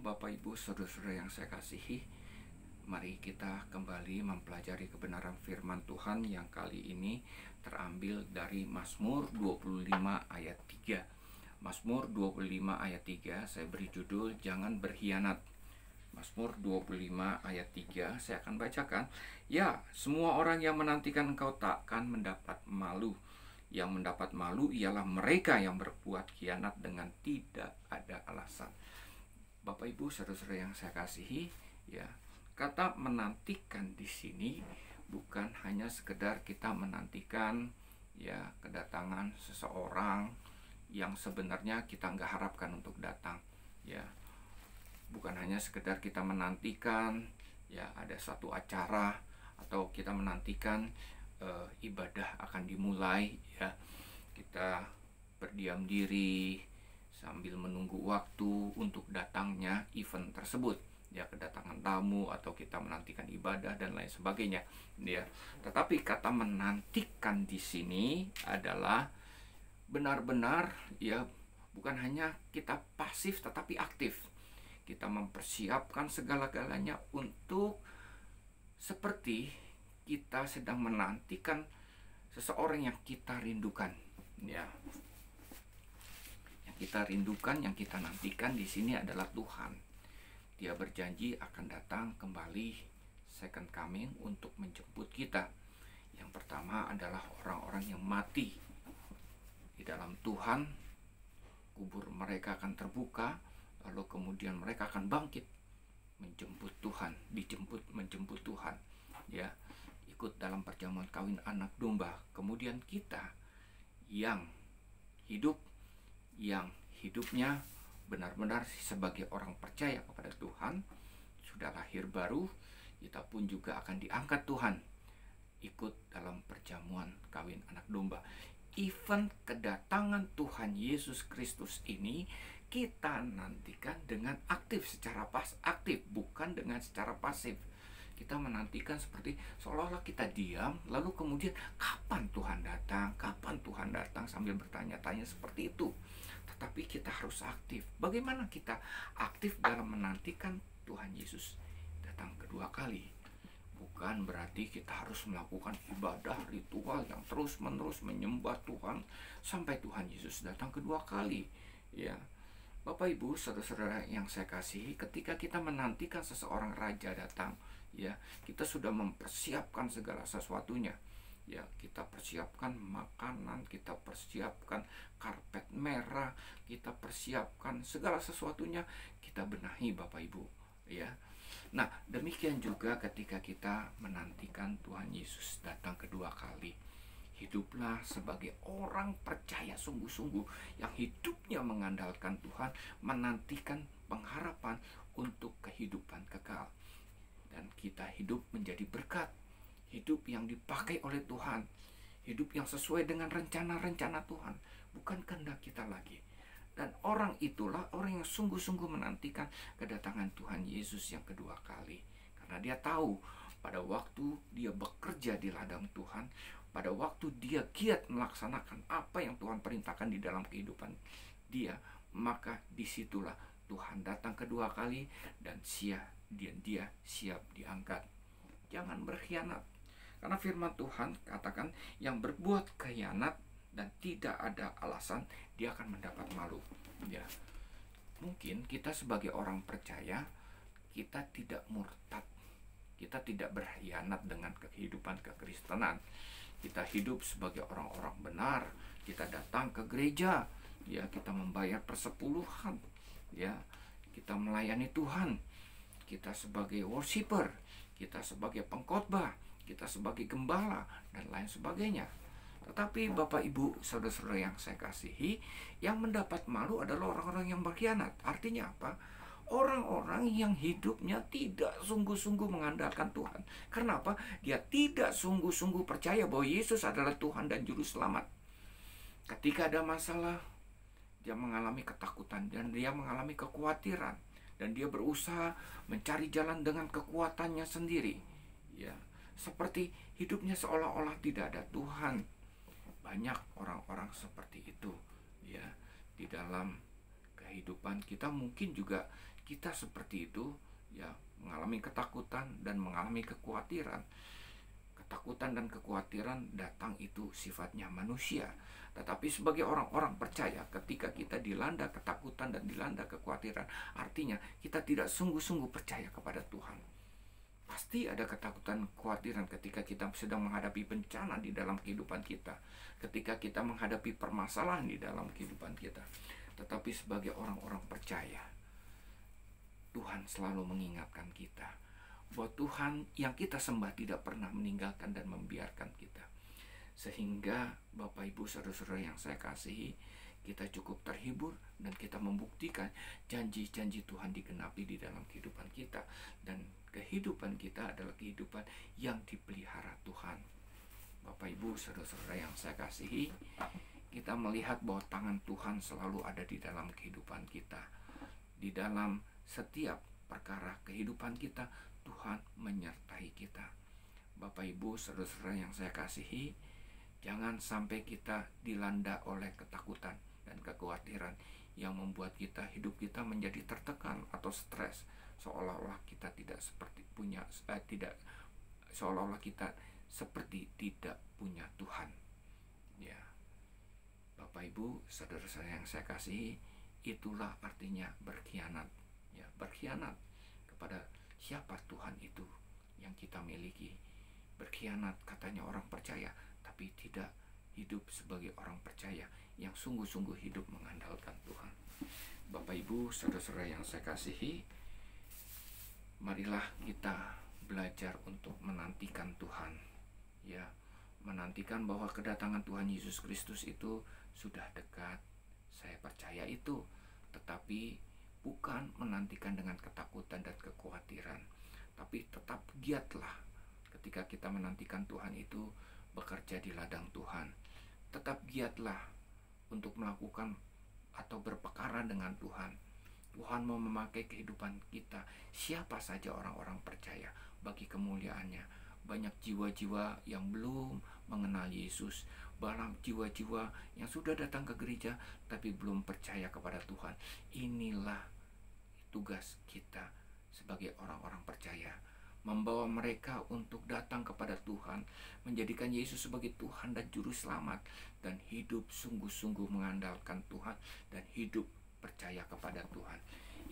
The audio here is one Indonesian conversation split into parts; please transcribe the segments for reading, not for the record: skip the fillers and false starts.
Shalom Bapak Ibu Saudara-saudara yang saya kasihi. Mari kita kembali mempelajari kebenaran firman Tuhan yang kali ini terambil dari Mazmur 25 ayat 3. Mazmur 25 ayat 3 saya beri judul Jangan Berkhianat. Mazmur 25 ayat 3 saya akan bacakan. Ya, semua orang yang menantikan engkau takkan mendapat malu. Yang mendapat malu ialah mereka yang berbuat khianat dengan tidak ada alasan. Bapak Ibu saudara-saudara yang saya kasihi, ya, kata menantikan di sini bukan hanya sekedar kita menantikan ya kedatangan seseorang yang sebenarnya kita nggak harapkan untuk datang, ya. Bukan hanya sekedar kita menantikan ya ada satu acara atau kita menantikan ibadah akan dimulai, ya. Kita berdiam diri sambil menunggu waktu untuk datangnya event tersebut, ya, kedatangan tamu atau kita menantikan ibadah dan lain sebagainya, ya. Tetapi kata menantikan di sini adalah benar-benar ya bukan hanya kita pasif tetapi aktif. Kita mempersiapkan segala-galanya untuk seperti kita sedang menantikan seseorang yang kita rindukan, ya. Kita rindukan, yang kita nantikan di sini adalah Tuhan. Dia berjanji akan datang kembali second coming untuk menjemput kita. Yang pertama adalah orang-orang yang mati di dalam Tuhan, kubur mereka akan terbuka, lalu kemudian mereka akan bangkit menjemput Tuhan, menjemput Tuhan, ya, ikut dalam perjamuan kawin anak domba. Kemudian kita yang hidup, yang hidupnya benar-benar sebagai orang percaya kepada Tuhan, sudah lahir baru, kita pun juga akan diangkat Tuhan ikut dalam perjamuan kawin anak domba. Event kedatangan Tuhan Yesus Kristus ini kita nantikan dengan aktif, secara aktif, bukan dengan secara pasif. Kita menantikan seperti seolah-olah kita diam, lalu kemudian kapan Tuhan datang sambil bertanya-tanya seperti itu. Tetapi kita harus aktif. Bagaimana kita aktif dalam menantikan Tuhan Yesus datang kedua kali? Bukan berarti kita harus melakukan ibadah ritual yang terus-menerus menyembah Tuhan sampai Tuhan Yesus datang kedua kali, ya. Bapak Ibu saudara-saudara yang saya kasihi, ketika kita menantikan seseorang raja datang, ya, kita sudah mempersiapkan segala sesuatunya, ya. Kita persiapkan makanan, kita persiapkan karpet merah, kita persiapkan segala sesuatunya, kita benahi Bapak Ibu, ya. Nah, demikian juga ketika kita menantikan Tuhan Yesus datang kedua kali. Hiduplah sebagai orang percaya sungguh-sungguh yang hidupnya mengandalkan Tuhan, menantikan pengharapan untuk kehidupan kekal. Dan kita hidup menjadi berkat, hidup yang dipakai oleh Tuhan, hidup yang sesuai dengan rencana-rencana Tuhan, bukan kehendak kita lagi. Dan orang itulah orang yang sungguh-sungguh menantikan kedatangan Tuhan Yesus yang kedua kali. Karena dia tahu pada waktu dia bekerja di ladang Tuhan, pada waktu dia giat melaksanakan apa yang Tuhan perintahkan di dalam kehidupan dia, maka disitulah Tuhan datang kedua kali dan dia siap diangkat. Jangan berkhianat. Karena firman Tuhan katakan yang berbuat khianat dan tidak ada alasan, dia akan mendapat malu, ya. Mungkin kita sebagai orang percaya, kita tidak murtad, kita tidak berkhianat dengan kehidupan kekristenan. Kita hidup sebagai orang-orang benar, kita datang ke gereja, ya, kita membayar persepuluhan, ya, kita melayani Tuhan, kita sebagai worshiper, kita sebagai pengkhotbah, kita sebagai gembala dan lain sebagainya. Tetapi Bapak Ibu saudara-saudara yang saya kasihi, yang mendapat malu adalah orang-orang yang berkhianat. Artinya apa? Orang-orang yang hidupnya tidak sungguh-sungguh mengandalkan Tuhan. Karena apa? Dia tidak sungguh-sungguh percaya bahwa Yesus adalah Tuhan dan Juru Selamat. Ketika ada masalah, dia mengalami ketakutan dan dia mengalami kekhawatiran. Dan dia berusaha mencari jalan dengan kekuatannya sendiri, ya. Seperti hidupnya seolah-olah tidak ada Tuhan. Banyak orang-orang seperti itu, ya. Di dalam kehidupan kita mungkin juga kita seperti itu, ya, mengalami ketakutan dan mengalami kekhawatiran. Ketakutan dan kekhawatiran datang itu sifatnya manusia. Tetapi sebagai orang-orang percaya, ketika kita dilanda ketakutan dan dilanda kekhawatiran, artinya kita tidak sungguh-sungguh percaya kepada Tuhan. Pasti ada ketakutan, kekhawatiran ketika kita sedang menghadapi bencana di dalam kehidupan kita, ketika kita menghadapi permasalahan di dalam kehidupan kita. Tetapi sebagai orang-orang percaya, Tuhan selalu mengingatkan kita bahwa Tuhan yang kita sembah tidak pernah meninggalkan dan membiarkan kita. Sehingga Bapak Ibu saudara-saudara yang saya kasihi, kita cukup terhibur dan kita membuktikan janji-janji Tuhan digenapi di dalam kehidupan kita. Dan kehidupan kita adalah kehidupan yang dipelihara Tuhan. Bapak Ibu saudara-saudara yang saya kasihi, kita melihat bahwa tangan Tuhan selalu ada di dalam kehidupan kita. Di dalam setiap perkara kehidupan kita, Tuhan menyertai kita. Bapak Ibu saudara-saudara yang saya kasihi, jangan sampai kita dilanda oleh ketakutan dan kekhawatiran yang membuat hidup kita menjadi tertekan atau stres, seolah-olah kita seolah-olah kita seperti tidak punya Tuhan. Ya, Bapak Ibu saudara-saudara yang saya kasihi, itulah artinya berkhianat. Ya, berkhianat kepada siapa Tuhan itu yang kita miliki. Berkhianat katanya orang percaya, tapi tidak hidup sebagai orang percaya yang sungguh-sungguh hidup mengandalkan Tuhan. Bapak Ibu saudara-saudara yang saya kasihi, marilah kita belajar untuk menantikan Tuhan. Ya, menantikan bahwa kedatangan Tuhan Yesus Kristus itu sudah dekat. Saya percaya itu, tetapi bukan menantikan dengan ketakutan dan kekhawatiran, tapi tetap giatlah ketika kita menantikan Tuhan itu bekerja di ladang Tuhan. Tetap giatlah untuk melakukan atau berpekara dengan Tuhan. Tuhan mau memakai kehidupan kita, siapa saja orang-orang percaya, bagi kemuliaannya. Banyak jiwa-jiwa yang belum mengenal Yesus, banyak jiwa-jiwa yang sudah datang ke gereja tapi belum percaya kepada Tuhan. Inilah tugas kita sebagai orang-orang percaya, membawa mereka untuk datang kepada Tuhan, menjadikan Yesus sebagai Tuhan dan Juru Selamat, dan hidup sungguh-sungguh mengandalkan Tuhan dan hidup percaya kepada Tuhan.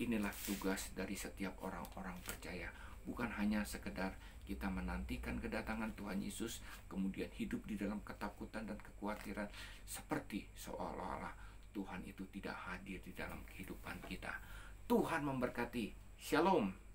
Inilah tugas dari setiap orang-orang percaya, bukan hanya sekedar kita menantikan kedatangan Tuhan Yesus kemudian hidup di dalam ketakutan dan kekhawatiran seperti seolah-olah Tuhan itu tidak hadir di dalam kehidupan kita. Tuhan memberkati. Shalom.